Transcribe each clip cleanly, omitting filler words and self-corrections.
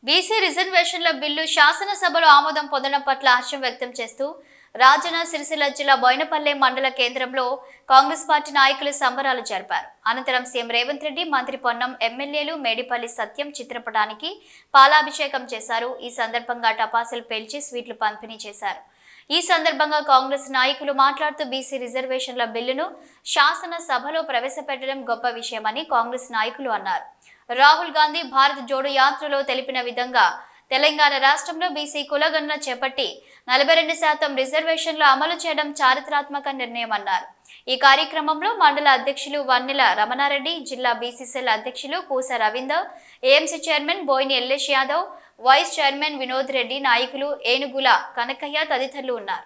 BC రిజర్వేషన్ల bill శాసనసభలో ఆమోదం పొందడం పట్ల హర్షం వ్యక్తం చేస్తూ రాజన్న సిరిసిల్ల జిల్లా బోయినపల్లె మండల కేంద్రంలో కాంగ్రెస్ పార్టీ నాయకులు సంబరాలు జరిపారు. అనంతరం సీఎం రేవంత్ రెడ్డి, మంత్రి పొన్నం, ఎమ్మెల్యేలు మేడిపల్లి సత్యం చిత్రపటానికి పాలాభిషేకం చేశారు. ఈ సందర్భంగా టపాసులు పేల్చి స్వీట్లు పంపిణీ చేశారు. ఈ సందర్భంగా కాంగ్రెస్ నాయకులు మాట్లాడుతూ బీసీ రిజర్వేషన్ల బిల్లును శాసనసభలో ప్రవేశపెట్టడం గొప్ప విషయమని కాంగ్రెస్ నాయకులు అన్నారు. రాహుల్ గాంధీ భారత్ జోడో యాత్రలో తెలిపిన విధంగా తెలంగాణ రాష్ట్రంలో బీసీ కులగణన చేపట్టి 42% రిజర్వేషన్లు అమలు చేయడం చారిత్రాత్మక నిర్ణయమన్నారు. ఈ కార్యక్రమంలో మండల అధ్యక్షులు వన్నెల రమణారెడ్డి, జిల్లా బీసీసీఎల్ అధ్యక్షులు Poosa Ravinder, AMC chairman Boini Ellesh Yadav, vice chairman Vinod Reddy, నాయకులు ఏనుగుల కనకయ్య తదితరులు ఉన్నారు.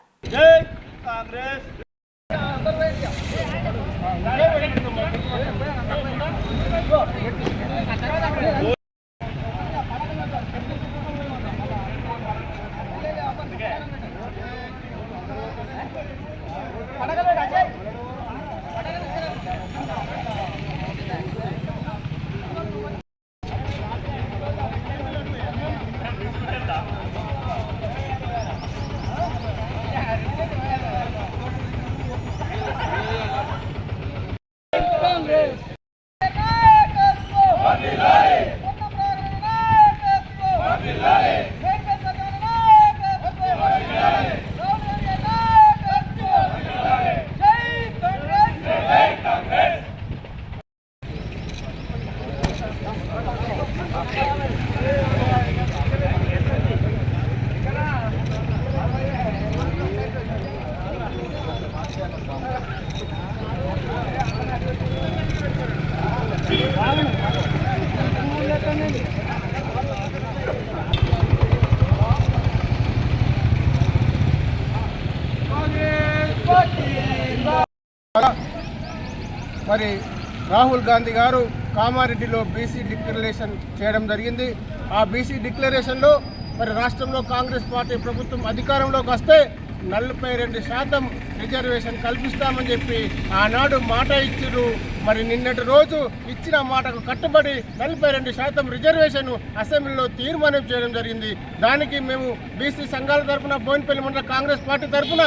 మరి రాహుల్ గాంధీ గారు కామారెడ్డిలో బీసీ డిక్లరేషన్ చేయడం జరిగింది. ఆ బీసీ డిక్లరేషన్లో మరి రాష్ట్రంలో కాంగ్రెస్ పార్టీ ప్రభుత్వం అధికారంలోకి వస్తే 42% రిజర్వేషన్ కల్పిస్తామని చెప్పి ఆనాడు మాట ఇచ్చిర్రు. మరి నిన్నటి రోజు ఇచ్చిన మాటకు కట్టుబడి 42% రిజర్వేషన్ అసెంబ్లీలో తీర్మానం చేయడం జరిగింది. దానికి మేము బీసీ సంఘాల తరఫున, బోయినపల్లి మండల కాంగ్రెస్ పార్టీ తరఫున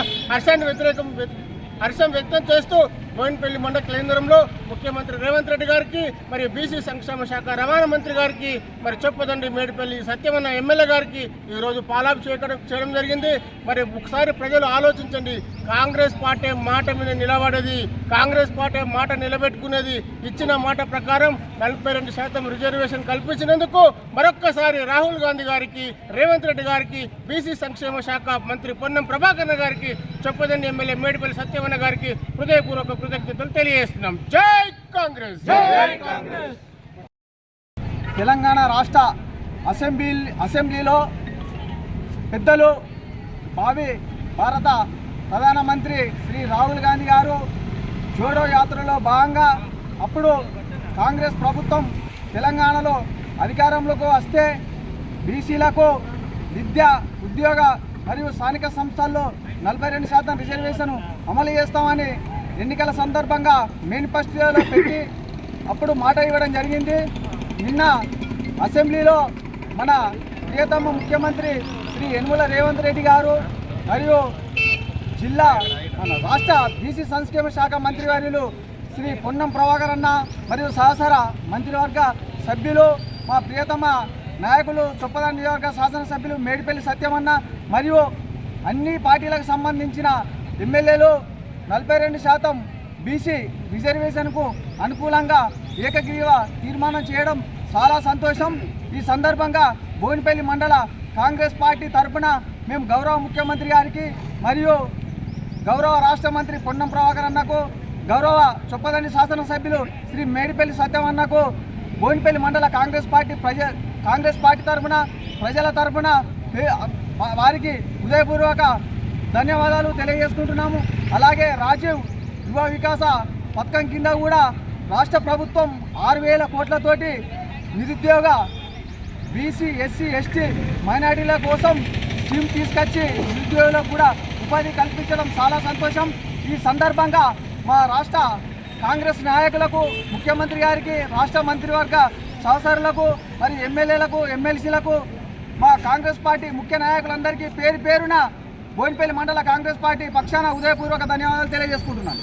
హర్షం వ్యక్తం చేస్తూ బోయినపల్లి మండల కేంద్రంలో ముఖ్యమంత్రి రేవంత్ రెడ్డి గారికి, మరి బీసీ సంక్షేమ శాఖ రవాణా మంత్రి గారికి, మరి చొప్పదండి మేడిపల్లి సత్యమన్న ఎమ్మెల్యే గారికి ఈరోజు పాలాభిషేకం చేయడం జరిగింది. మరి ఒకసారి ప్రజలు ఆలోచించండి, కాంగ్రెస్ పార్టీ మాట మీద నిలబడేది, కాంగ్రెస్ పార్టీ మాట నిలబెట్టుకునేది. ఇచ్చిన మాట ప్రకారం 42% రిజర్వేషన్ కల్పించినందుకు మరొక్కసారి రాహుల్ గాంధీ గారికి, రేవంత్ రెడ్డి గారికి, బీసీ సంక్షేమ శాఖ మంత్రి పొన్నం ప్రభాకర్ గారికి, చొప్పదండి ఎమ్మెల్యే మేడిపల్లి సత్యమన్న గారికి హృదయపూర్వక కృతజ్ఞతలు తెలియజేస్తున్నాం. జై కాంగ్రెస్, జై కాంగ్రెస్. తెలంగాణ రాష్ట్ర అసెంబ్లీలో పెద్దలు భావి భారత ప్రధానమంత్రి శ్రీ రాహుల్ గాంధీ గారు జోడో యాత్రలో భాగంగా అప్పుడు కాంగ్రెస్ ప్రభుత్వం తెలంగాణలో అధికారంలోకి వస్తే బీసీలకు విద్య, ఉద్యోగ మరియు స్థానిక సంస్థల్లో 42% రిజర్వేషన్ అమలు చేస్తామని ఎన్నికల సందర్భంగా మేనిఫెస్టోలో పెట్టి అప్పుడు మాట ఇవ్వడం జరిగింది. నిన్న అసెంబ్లీలో మన ప్రియతమ ముఖ్యమంత్రి శ్రీ యనమల రేవంత్ రెడ్డి గారు మరియు రాష్ట్ర బీసీ సంక్షేమ శాఖ మంత్రివర్యులు శ్రీ పొన్నం ప్రభాకర్ అన్న మరియు సహచర మంత్రివర్గ సభ్యులు, మా ప్రియతమ నాయకులు చొప్పదండి నియోజకవర్గ శాసనసభ్యులు మేడిపల్లి సత్యమన్న మరియు అన్ని పార్టీలకు సంబంధించిన ఎమ్మెల్యేలు 42% బీసీ రిజర్వేషన్కు అనుకూలంగా ఏకగ్రీవ తీర్మానం చేయడం చాలా సంతోషం. ఈ సందర్భంగా బోయినపల్లి మండల కాంగ్రెస్ పార్టీ తరఫున మేము గౌరవ ముఖ్యమంత్రి గారికి మరియు గౌరవ రాష్ట్ర మంత్రి పొన్నం ప్రభాకర్ అన్నకు, గౌరవ చొప్పదండి శాసనసభ్యులు శ్రీ మేడిపల్లి సత్యమన్నకు, బోయినపల్లి మండల కాంగ్రెస్ పార్టీ తరఫున, ప్రజల తరఫున వారికి హృదయపూర్వక ధన్యవాదాలు తెలియజేసుకుంటున్నాము. అలాగే రాజీవ్ యువ వికాస పథకం కింద కూడా రాష్ట్ర ప్రభుత్వం 6,000 కోట్లతోటి నిరుద్యోగ బీసీ, ఎస్సీ, ఎస్టీ మైనారిటీల కోసం స్కీమ్ తీసుకొచ్చి నిరుద్యోగులకు కూడా ఉపాధి కల్పించడం చాలా సంతోషం. ఈ సందర్భంగా మా రాష్ట్ర కాంగ్రెస్ నాయకులకు, ముఖ్యమంత్రి గారికి, రాష్ట్ర మంత్రివర్గ సహచరులకు, మరి ఎమ్మెల్యేలకు, ఎమ్మెల్సీలకు కాంగ్రెస్ పార్టీ ముఖ్య నాయకులందరికీ పేరు పేరున బోయినపల్లి మండల కాంగ్రెస్ పార్టీ పక్షాన ఉదయపూర్వక ధన్యవాదాలు తెలియజేసుకుంటున్నాను.